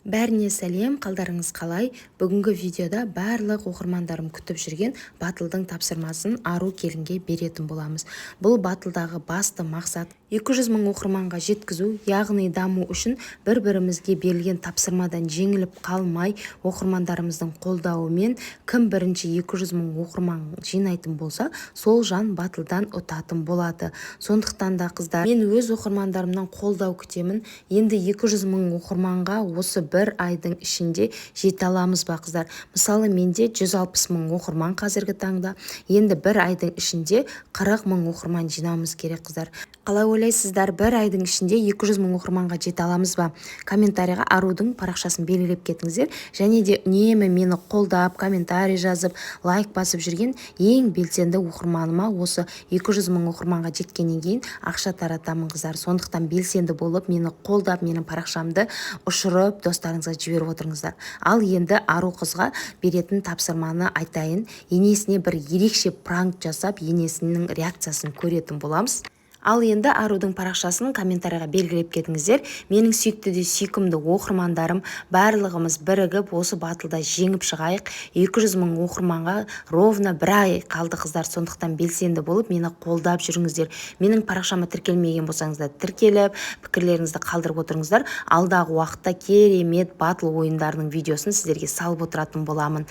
Бәріне сәлем, қалдарыңыз қалай? Бүгінгі видеода барлық оқырмандарым күтіп жүрген батылдың тапсырмасын ару келінге беретін боламыз. Бұл батылдағы басты мақсат 200 мың оқырманға жеткізу, яғни даму үшін бір-бірімізге берілген тапсырмадан жеңіліп қалмай, оқырмандарымыздың қолдауымен кім бірінші 200 мың оқырман жинайтын болса, сол жан батылдан ұтатын болады. Сондықтан да қыздар, мен өз оқырмандарымнан қолдау күтемін. Енді 200 мың оқырманға осы бір айдың ішінде жете аламыз ба қыздар? Мысалы, менде 160 мың оқырман қазіргі таңда. Енді бір айдың ішінде 40 мың оқырман жинауымыз керек қыздар. Қалай ойлайсыздар, бір айдың ішінде 200 мың оқырманға жете аламыз ба? Комментарийға арудың парақшасын белгілеп кетіңіздер. Және де үнемі мені қолдап, комментарий жазып, лайк басып жүрген ең белсенді оқырманыма осы 200 мың оқырманға жеткеннен кейін ақша таратамын қыздар. Сондықтан белсенді болып, мені қолдап, менің парақшамды ұшырып, достарыңызға жіберіп отырыңыздар. Ал енді ару қызға беретін тапсырманы айтайын. Енесіне бір ерекше пранк жасап, енесінің реакциясын көретін боламыз. Ал енді арудың парақшасын комментарийға белгілеп кетіңіздер. Менің сүйікті де сүйкімді оқырмандарым, барлығымыз бірігіп осы батылда жеңіп шығайық. 200 мың оқырманға ровно бір ай қалды қыздар. Сондықтан белсенді болып, мені қолдап жүріңіздер. Менің парақшама тіркелмеген болсаңыздар, тіркеліп, пікірлеріңізді қалдырып отырыңыздар. Алдағы уақытта керемет батыл ойындарының видеосын сіздерге салып отыратын боламын.